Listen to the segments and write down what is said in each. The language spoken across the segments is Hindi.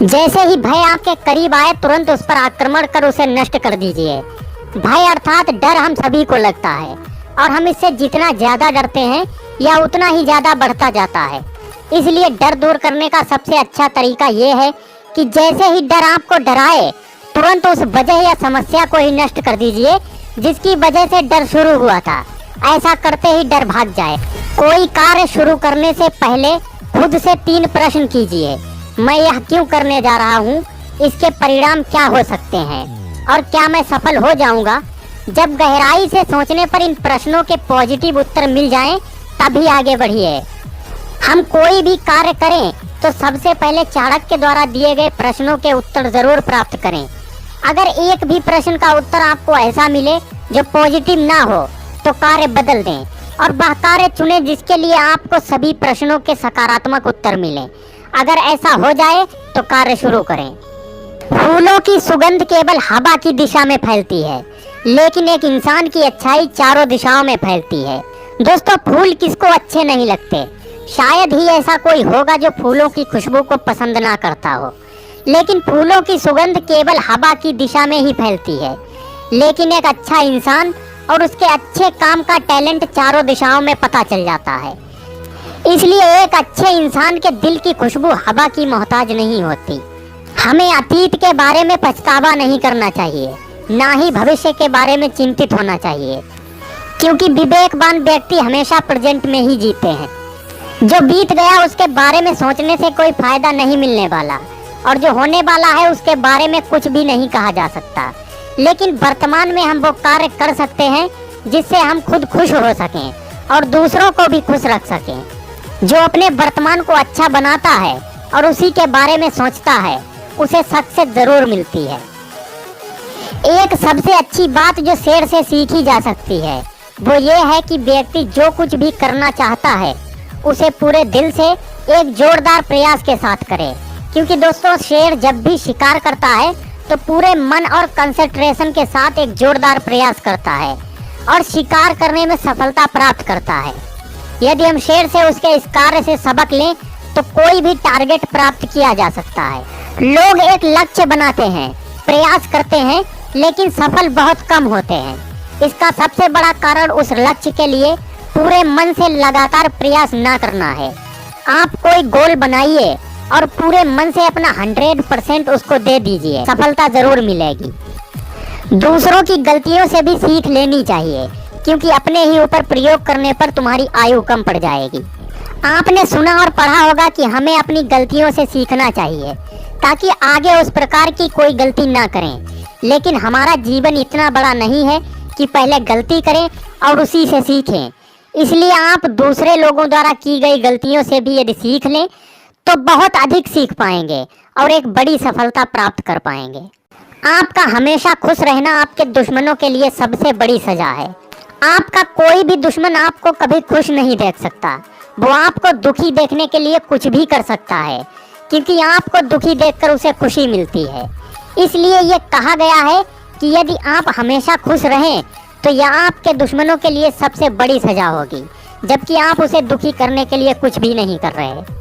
जैसे ही भय आपके करीब आए तुरंत उस पर आक्रमण कर उसे नष्ट कर दीजिए। भय अर्थात डर हम सभी को लगता है और हम इससे जितना ज्यादा डरते हैं या उतना ही ज्यादा बढ़ता जाता है। इसलिए डर दूर करने का सबसे अच्छा तरीका ये है कि जैसे ही डर आपको डराए तुरंत उस वजह या समस्या को ही नष्ट कर दीजिए जिसकी वजह से डर शुरू हुआ था। ऐसा करते ही डर भाग जाए। कोई कार्य शुरू करने से पहले खुद से 3 प्रश्न कीजिए। मैं यह क्यों करने जा रहा हूँ, इसके परिणाम क्या हो सकते हैं और क्या मैं सफल हो जाऊंगा। जब गहराई से सोचने पर इन प्रश्नों के पॉजिटिव उत्तर मिल जाएं, तभी आगे बढ़िए। हम कोई भी कार्य करें तो सबसे पहले चाणक्य द्वारा दिए गए प्रश्नों के उत्तर जरूर प्राप्त करें। अगर एक भी प्रश्न का उत्तर आपको ऐसा मिले जो पॉजिटिव ना हो तो कार्य बदल दें और वह कार्य चुने जिसके लिए आपको सभी प्रश्नों के सकारात्मक उत्तर मिले। अगर ऐसा हो जाए तो कार्य शुरू करें। फूलों की सुगंध केवल हवा की दिशा में फैलती है, लेकिन एक इंसान की अच्छाई चारों दिशाओं में फैलती है। दोस्तों, फूल किसको अच्छे नहीं लगते। शायद ही ऐसा कोई होगा जो फूलों की खुशबू को पसंद ना करता हो, लेकिन फूलों की सुगंध केवल हवा की दिशा में ही फैलती है। लेकिन एक अच्छा इंसान और उसके अच्छे काम का टैलेंट चारों दिशाओं में पता चल जाता है। इसलिए एक अच्छे इंसान के दिल की खुशबू हवा की मोहताज नहीं होती। हमें अतीत के बारे में पछतावा नहीं करना चाहिए, ना ही भविष्य के बारे में चिंतित होना चाहिए, क्योंकि विवेकवान व्यक्ति हमेशा प्रेजेंट में ही जीते हैं। जो बीत गया उसके बारे में सोचने से कोई फायदा नहीं मिलने वाला और जो होने वाला है उसके बारे में कुछ भी नहीं कहा जा सकता। लेकिन वर्तमान में हम वो कार्य कर सकते हैं जिससे हम खुद खुश हो सकें और दूसरों को भी खुश रख सकें। जो अपने वर्तमान को अच्छा बनाता है और उसी के बारे में सोचता है उसे सक्सेस जरूर मिलती है। एक सबसे अच्छी बात जो शेर से सीखी जा सकती है वो ये है कि व्यक्ति जो कुछ भी करना चाहता है उसे पूरे दिल से एक जोरदार प्रयास के साथ करे। क्योंकि दोस्तों, शेर जब भी शिकार करता है तो पूरे मन और कंसंट्रेशन के साथ एक जोरदार प्रयास करता है और शिकार करने में सफलता प्राप्त करता है। यदि हम शेर से उसके इस कार्य से सबक लें तो कोई भी टारगेट प्राप्त किया जा सकता है। लोग एक लक्ष्य बनाते हैं, प्रयास करते हैं, लेकिन सफल बहुत कम होते हैं। इसका सबसे बड़ा कारण उस लक्ष्य के लिए पूरे मन से लगातार प्रयास ना करना है। आप कोई गोल बनाइए और पूरे मन से अपना 100% उसको दे दीजिए, सफलता जरूर मिलेगी। दूसरों की गलतियों से भी सीख लेनी चाहिए, क्योंकि अपने ही ऊपर प्रयोग करने पर तुम्हारी आयु कम पड़ जाएगी। आपने सुना और पढ़ा होगा कि हमें अपनी गलतियों से सीखना चाहिए ताकि आगे उस प्रकार की कोई गलती ना करें। लेकिन हमारा जीवन इतना बड़ा नहीं है कि पहले गलती करें और उसी से सीखें। इसलिए आप दूसरे लोगों द्वारा की गई गलतियों से भी यदि सीख लें तो बहुत अधिक सीख पाएंगे और एक बड़ी सफलता प्राप्त कर पाएंगे। आपका हमेशा खुश रहना आपके दुश्मनों के लिए सबसे बड़ी सजा है। आपका कोई भी दुश्मन आपको कभी खुश नहीं देख सकता। वो आपको दुखी देखने के लिए कुछ भी कर सकता है, क्योंकि आपको दुखी देखकर उसे खुशी मिलती है। इसलिए ये कहा गया है कि यदि आप हमेशा खुश रहें तो यह आपके दुश्मनों के लिए सबसे बड़ी सजा होगी, जबकि आप उसे दुखी करने के लिए कुछ भी नहीं कर रहे।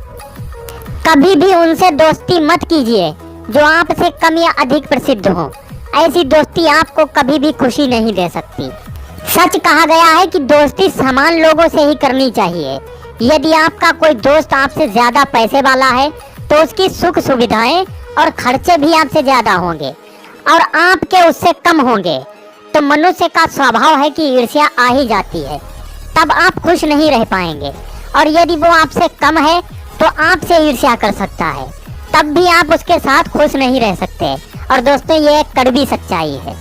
कभी भी उनसे दोस्ती मत कीजिए जो आपसे कम या अधिक प्रसिद्ध हो। ऐसी दोस्ती आपको कभी भी खुशी नहीं दे सकती। सच कहा गया है कि दोस्ती समान लोगों से ही करनी चाहिए। यदि आपका कोई दोस्त आपसे ज्यादा पैसे वाला है तो उसकी सुख सुविधाएं और खर्चे भी आपसे ज्यादा होंगे और आपके उससे कम होंगे, तो मनुष्य का स्वभाव है कि ईर्ष्या आ ही जाती है। तब आप खुश नहीं रह पाएंगे। और यदि वो आपसे कम है तो आपसे ईर्ष्या कर सकता है, तब भी आप उसके साथ खुश नहीं रह सकते। और दोस्तों, ये एक कड़वी सच्चाई है।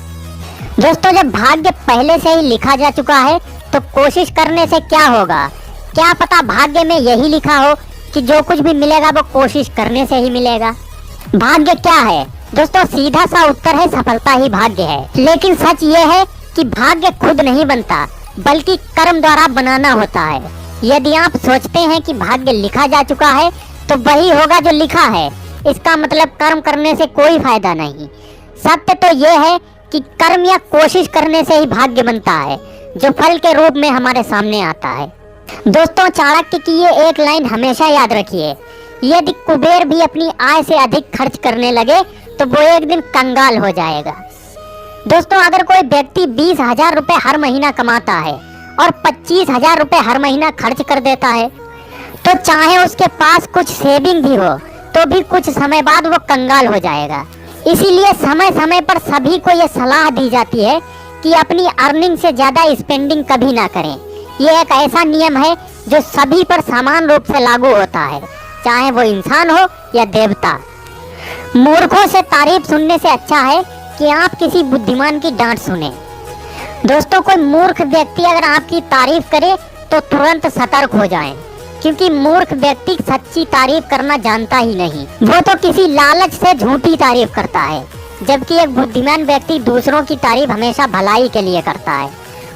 दोस्तों, जब भाग्य पहले से ही लिखा जा चुका है तो कोशिश करने से क्या होगा। क्या पता भाग्य में यही लिखा हो कि जो कुछ भी मिलेगा वो कोशिश करने से ही मिलेगा। भाग्य क्या है दोस्तों? सीधा सा उत्तर है, सफलता ही भाग्य है। लेकिन सच ये है कि भाग्य खुद नहीं बनता, बल्कि कर्म द्वारा बनाना होता है। यदि आप सोचते हैं कि भाग्य लिखा जा चुका है तो वही होगा जो लिखा है, इसका मतलब कर्म करने से कोई फायदा नहीं। सत्य तो यह है कि कर्म या कोशिश करने से ही भाग्य बनता है, जो फल के रूप में हमारे सामने आता है। दोस्तों, चाणक्य की ये एक लाइन हमेशा याद रखिए यदि कुबेर भी अपनी आय से अधिक खर्च करने लगे तो वो एक दिन कंगाल हो जाएगा। दोस्तों, अगर कोई व्यक्ति 20,000 रुपए हर महीना कमाता है और 25,000 रुपए हर महीना खर्च कर देता है, तो चाहे उसके पास कुछ सेविंग भी हो तो भी कुछ समय बाद वो कंगाल हो जाएगा। इसीलिए समय समय पर सभी को ये सलाह दी जाती है कि अपनी अर्निंग से ज़्यादा स्पेंडिंग कभी ना करें। ये एक ऐसा नियम है जो सभी पर समान रूप से लागू होता है, चाहे वो इंसान हो या देवता। मूर्खों से तारीफ सुनने से अच्छा है कि आप किसी बुद्धिमान की डांट सुने। दोस्तों, कोई मूर्ख व्यक्ति अगर आपकी तारीफ करे तो तुरंत सतर्क हो जाएं, क्योंकि मूर्ख व्यक्ति सच्ची तारीफ करना जानता ही नहीं। वो तो किसी लालच से झूठी तारीफ करता है, जबकि एक बुद्धिमान व्यक्ति दूसरों की तारीफ हमेशा भलाई के लिए करता है।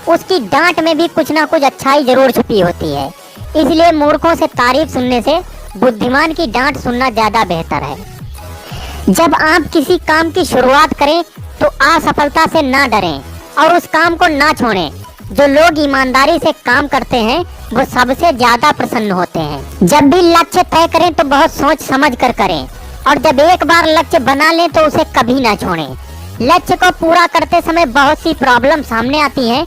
उसकी डांट में भी कुछ ना कुछ अच्छाई जरूर छुपी होती है। इसलिए मूर्खों से तारीफ सुनने से बुद्धिमान की डांट सुनना ज़्यादा बेहतर है। जब आप किसी काम की शुरुआत करें तो असफलता से ना डरें और उस काम को ना छोड़ें। जो लोग ईमानदारी से काम करते हैं वो सबसे ज्यादा प्रसन्न होते हैं। जब भी लक्ष्य तय करें तो बहुत सोच समझ कर करें, और जब एक बार लक्ष्य बना लें तो उसे कभी ना छोड़ें। लक्ष्य को पूरा करते समय बहुत सी प्रॉब्लम सामने आती हैं।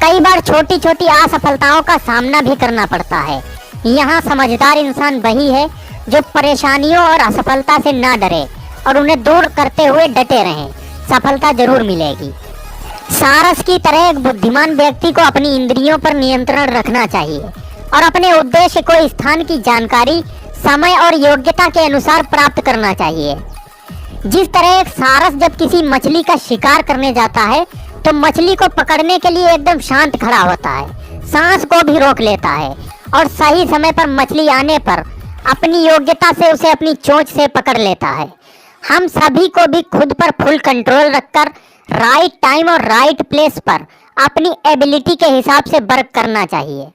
कई बार छोटी छोटी असफलताओं का सामना भी करना पड़ता है। यहाँ समझदार इंसान वही है जो परेशानियों और असफलता से ना डरे और उन्हें दूर करते हुए डटे रहें। सफलता जरूर मिलेगी। सारस की तरह एक बुद्धिमान व्यक्ति को अपनी इंद्रियों पर नियंत्रण रखना चाहिए और अपने उद्देश्य को स्थान की जानकारी समय और योग्यता के अनुसार प्राप्त करना चाहिए। जिस तरह एक सारस जब किसी मछली का शिकार करने जाता है तो मछली को पकड़ने के लिए एकदम शांत खड़ा होता है, सांस को भी रोक लेता है और सही समय पर मछली आने पर अपनी योग्यता से उसे अपनी चोंच से पकड़ लेता है। हम सभी को भी खुद पर फुल कंट्रोल रखकर राइट टाइम और राइट प्लेस पर अपनी एबिलिटी के हिसाब से वर्क करना चाहिए।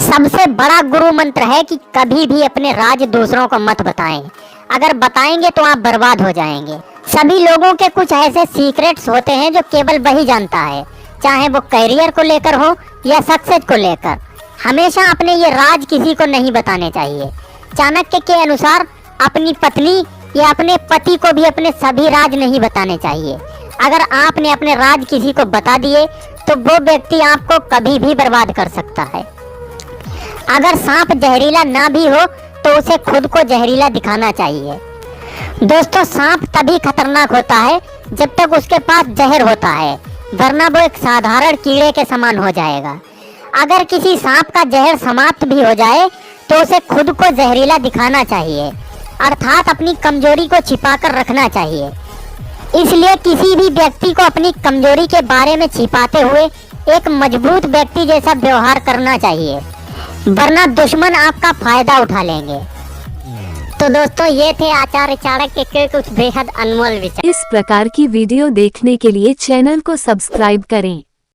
सबसे बड़ा गुरु मंत्र है कि कभी भी अपने राज दूसरों को मत बताएं। अगर बताएंगे तो आप बर्बाद हो जाएंगे। सभी लोगों के कुछ ऐसे सीक्रेट्स होते हैं जो केवल वही जानता है, चाहे वो करियर को लेकर हो या सक्सेस को लेकर। हमेशा अपने ये राज किसी को नहीं बताने चाहिए। चाणक्य के अनुसार अपनी पत्नी या अपने पति को भी अपने सभी राज नहीं बताने चाहिए। अगर आपने अपने राज किसी को बता दिए तो वो व्यक्ति आपको कभी भी बर्बाद कर सकता है। अगर सांप जहरीला ना भी हो तो उसे खुद को जहरीला दिखाना चाहिए। दोस्तों, सांप तभी खतरनाक होता है जब तक उसके पास जहर होता है, वरना वो एक साधारण कीड़े के समान हो जाएगा। अगर किसी सांप का जहर समाप्त भी हो जाए तो उसे खुद को जहरीला दिखाना चाहिए, अर्थात अपनी कमजोरी को छिपाकर रखना चाहिए। इसलिए किसी भी व्यक्ति को अपनी कमजोरी के बारे में छिपाते हुए एक मजबूत व्यक्ति जैसा व्यवहार करना चाहिए, वरना दुश्मन आपका फायदा उठा लेंगे। तो दोस्तों, ये थे आचार्य चाणक्य के कुछ बेहद अनमोल विचार। इस प्रकार की वीडियो देखने के लिए चैनल को सब्सक्राइब करें।